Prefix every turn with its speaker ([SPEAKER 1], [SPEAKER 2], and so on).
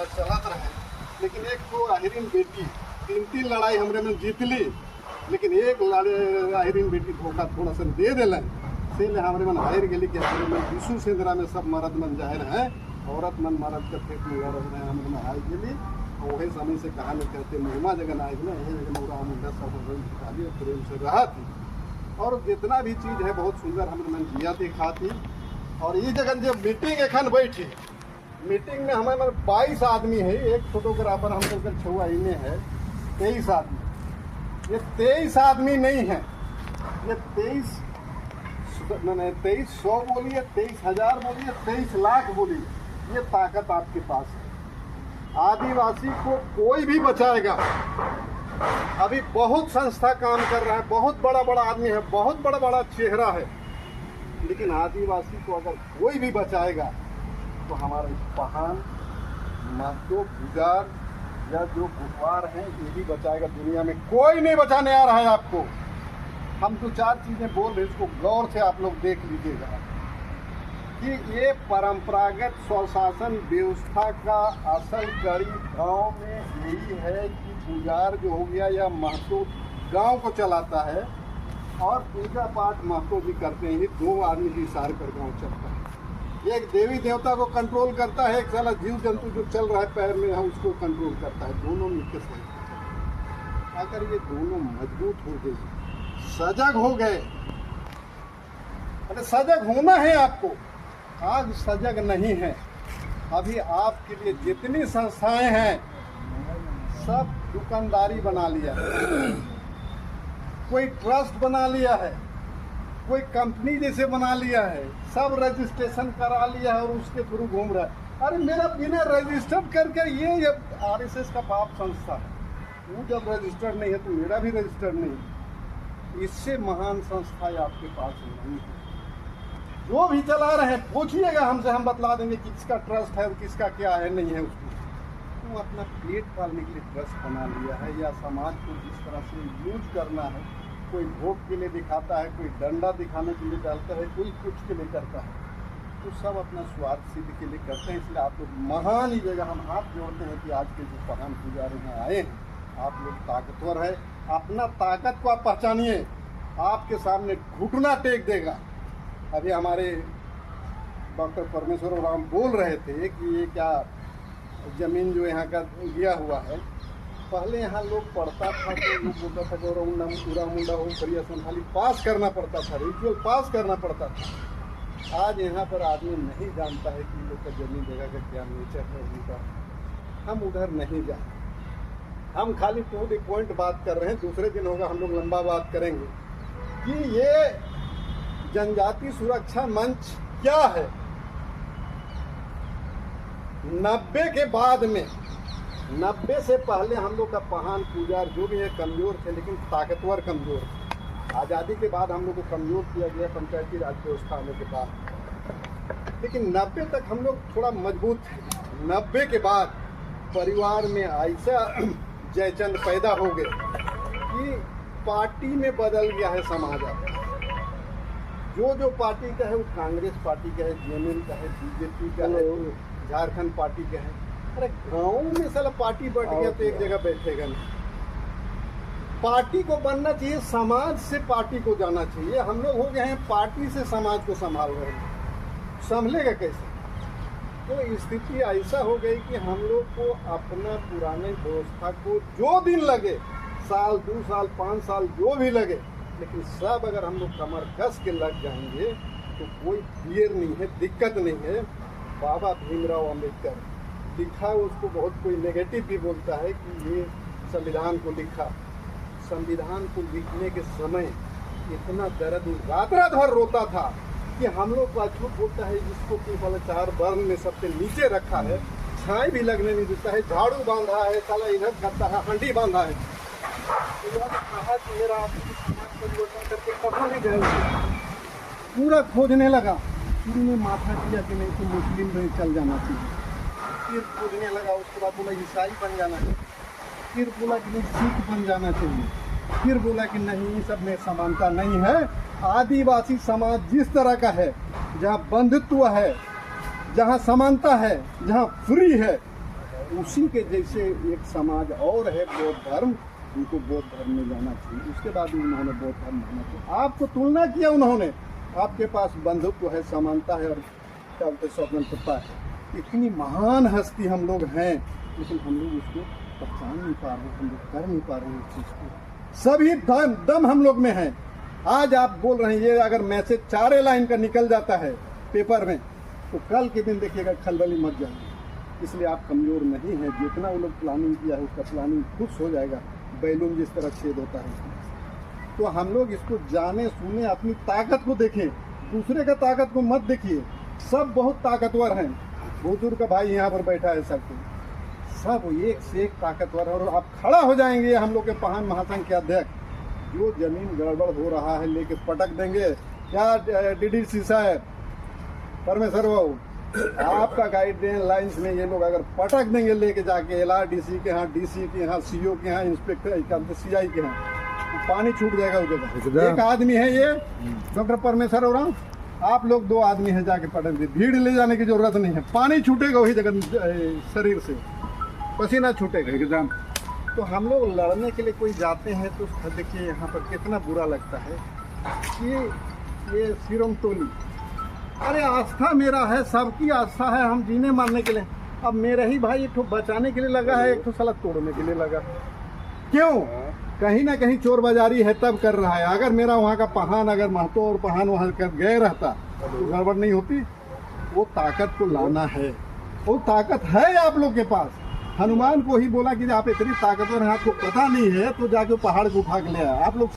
[SPEAKER 1] चलत रहे, लेकिन एक तो आहिरीन बेटी 3 लड़ाई हमरे में जीत ली, लेकिन एक आहिरीन बेटी धोखा थोड़ा सा दे दिल से हमरे मन हार गली कि हमरे मन विशु सेंद्रा में सब मर्द मन जाहिर है, औरत मन मर्द के फेंक में लड़ रहे हैं, हमरे मन हार गली। वही समय से कहानी कहते महिमा जगन आए ना, यही जगह मुरा मुंडा सब प्रेम से रहा थी, और जितना भी चीज़ है बहुत सुंदर हमरे मन जिया थी खा थी। और ये जगह जब मीटिंग एखन बैठी, मीटिंग में हमारे 22 आदमी है, एक फोटोग्राफर हम लोग का छुआ ही में है 23 आदमी। ये 23 आदमी नहीं है, ये 2300 बोलिए, 23,000 बोलिए, 23 लाख बोलिए, ये ताकत आपके पास है। आदिवासी को कोई भी बचाएगा। अभी बहुत संस्था काम कर रहा है, बहुत बड़ा बड़ा आदमी है, बहुत बड़ा बड़ा चेहरा है, लेकिन आदिवासी को अगर कोई भी बचाएगा तो हमारे पहान महतो गुजार या जो गुटवार हैं ये भी बचाएगा। दुनिया में कोई नहीं बचाने आ रहा है आपको। हम तो 4 चीज़ें बोल रहे हैं, इसको गौर से आप लोग देख लीजिएगा कि ये परंपरागत स्वशासन व्यवस्था का असल कड़ी गांव में यही है कि गुजार जो हो गया या महतो गांव को चलाता है, और पूजा पाठ महतो भी करते हैं। 2 आदमी की इशारे पर गांव चलता है। एक देवी देवता को कंट्रोल करता है, एक साला जीव जंतु जो चल रहा है पैर में हम उसको कंट्रोल करता है। दोनों मिलकर सही। अगर ये दोनों मजबूत हो गए, सजग हो गए, अरे सजग होना है आपको। आज सजग नहीं है। अभी आपके लिए जितनी संस्थाएं हैं सब दुकानदारी बना लिया है, कोई ट्रस्ट बना लिया है, कोई कंपनी जैसे बना लिया है, सब रजिस्ट्रेशन करा लिया है और उसके थ्रू घूम रहा है। अरे मेरा बिना रजिस्टर्ड करके ये आरएसएस का पाप संस्था है। वो जब रजिस्टर्ड नहीं है तो मेरा भी रजिस्टर्ड नहीं। इससे महान संस्था आपके पास नहीं है। जो भी चला रहे हैं पूछिएगा हमसे, हम बतला देंगे किसका ट्रस्ट है और किसका क्या है नहीं है। उसको वो अपना पेट पालने के लिए ट्रस्ट बना लिया है, या समाज को जिस तरह से यूज करना है, कोई भोग के लिए दिखाता है, कोई डंडा दिखाने के लिए डालता है, कोई कुछ के लिए करता है, तो सब अपना स्वार्थ सिद्ध के लिए करते हैं। इसलिए आप लोग महान ही जगह हम हाथ जोड़ते हैं कि आज के जो महान पुजारी हैं आए हैं, आप लोग ताकतवर है। अपना ताकत को आप पहचानिए, आपके सामने घुटना टेक देगा। अभी हमारे डॉक्टर परमेश्वर राम बोल रहे थे कि ये क्या ज़मीन जो यहाँ का दिया हुआ है, पहले यहाँ लोग पढ़ता था तो लोग बोलता था कि पूरा मुंडा हो करिया संभाली पास करना पड़ता था, रिचुअल पास करना पड़ता था। आज यहाँ पर आदमी नहीं जानता है कि लोग का जमीन जगह का क्या नेचर है उनका। हम उधर नहीं जाए, हम खाली टू द पॉइंट बात कर रहे हैं। दूसरे दिन होगा हम लोग लंबा बात करेंगे कि ये जनजाति सुरक्षा मंच क्या है। 90 के बाद में, 90 से पहले हम लोग का पहान पुजार जो भी है कमज़ोर थे, लेकिन ताकतवर कमज़ोर थे। आज़ादी के बाद हम लोग को कमज़ोर किया गया पंचायती राज व्यवस्था आने के बाद, लेकिन 90 तक हम लोग थोड़ा मजबूत थे। 90 के बाद परिवार में ऐसा जयचंद पैदा हो गए कि पार्टी में बदल गया है समाज। जो पार्टी का है वो कांग्रेस पार्टी का है, जेएमएम का है, बीजेपी का है, झारखंड पार्टी का है। अरे गाँव में साला पार्टी बढ़ गया तो एक जगह बैठेगा नहीं। पार्टी को बनना चाहिए, समाज से पार्टी को जाना चाहिए। हम लोग हो गए हैं पार्टी से समाज को संभाल रहे हैं, संभलेगा कैसे? तो स्थिति ऐसा हो गई कि हम लोग को अपना पुराने व्यवस्था को जो दिन लगे, साल 2 साल 5 साल जो भी लगे, लेकिन सब अगर हम लोग कमर कस के लग जाएंगे तो कोई फियर नहीं है, दिक्कत नहीं है। बाबा भीमराव अम्बेडकर लिखा, उसको बहुत कोई नेगेटिव भी बोलता है कि ये संविधान को लिखा। संविधान को लिखने के समय इतना दर्द, रात भर रोता था कि हम लोग को अछूत होता है जिसको कि वाला 4 वर्ण में सबसे नीचे रखा है, छाई भी लगने नहीं देता है, झाड़ू बांधा है, साला इधर करता है, हंडी बांधा है। तो कहा कि मेरा परिवर्तन करके कहाँ नहीं जाएंगे, पूरा खोजने लगा। फिर ने माथा किया कि नहीं तो मुस्लिम में चल जाना चाहिए, फिर खोजने लगा। उसके बाद बोला ईसाई बन जाना चाहिए, फिर बोला कि नहीं सिख बन जाना चाहिए, फिर बोला कि नहीं सब में समानता नहीं है। आदिवासी समाज जिस तरह का है, जहाँ बंधुत्व है, जहाँ समानता है, जहाँ फ्री है, उसी के जैसे एक समाज और है बौद्ध धर्म, उनको बौद्ध धर्म में जाना चाहिए, उसके बाद उन्होंने बौद्ध धर्म माना चाहिए। आपको तुलना किया उन्होंने, आपके पास बंधुत्व है, समानता है और क्या बोलते स्वतंत्रता है। इतनी महान हस्ती हम लोग हैं, लेकिन हम लोग उसको पहचान नहीं पा रहे, हम लोग कर नहीं पा रहे इस चीज़ को। सभी दम हम लोग में है। आज आप बोल रहे हैं, ये अगर मैसेज 4 लाइन का निकल जाता है पेपर में, तो कल के दिन देखिएगा खलबली मच जाएगी। इसलिए आप कमज़ोर नहीं हैं। जितना वो लोग प्लानिंग किया है उसका प्लानिंग खुश हो जाएगा, बैलून जिस तरह छेद होता है उसमें। तो हम लोग इसको जाने सुने, अपनी ताकत को देखें, दूसरे का ताकत को मत देखिए। सब बहुत ताकतवर हैं। बुजुर्ग का भाई यहाँ पर बैठा है, सब एक से एक ताकतवर, और आप खड़ा हो जाएंगे हम लोग के पहान महासंघ के अध्यक्ष। जो जमीन गड़बड़ हो रहा है लेके पटक देंगे। क्या डीडीसी साहब, परमेश्वर बाबू, आपका गाइडलाइंस में ये लोग अगर पटक देंगे लेके जाके LRDC के यहाँ, DC के यहाँ, CO के यहाँ, इंस्पेक्टर CI के यहाँ, तो पानी छूट जाएगा उस जगह। एक आदमी है ये डॉक्टर परमेश्वर राव, आप लोग 2 आदमी है, जाके पटक दे। भीड़ ले जाने की जरूरत नहीं है, पानी छूटेगा वही जगह, शरीर से पसीना छूटेगा एकदम। तो हम लोग लड़ने के लिए कोई जाते हैं तो देखिए यहाँ पर कितना बुरा लगता है कि ये सिरम तोली। अरे आस्था मेरा है, सबकी आस्था है, हम जीने मारने के लिए। अब मेरे ही भाई एक तो बचाने के लिए लगा है, एक तो साला तोड़ने के लिए लगा। क्यों? कहीं ना कहीं चोर बाजारी है तब कर रहा है। अगर मेरा वहाँ का पहान, अगर महतो और पहान वहाँ कर गए रहता तो गड़बड़ नहीं होती। वो ताकत को लाना है, वो ताकत है आप लोग के पास। हनुमान को ही बोला कि आप इतनी ताकतवर हैं, आपको पता नहीं है तो जाके पहाड़ को उठा के ले आए। आप लोग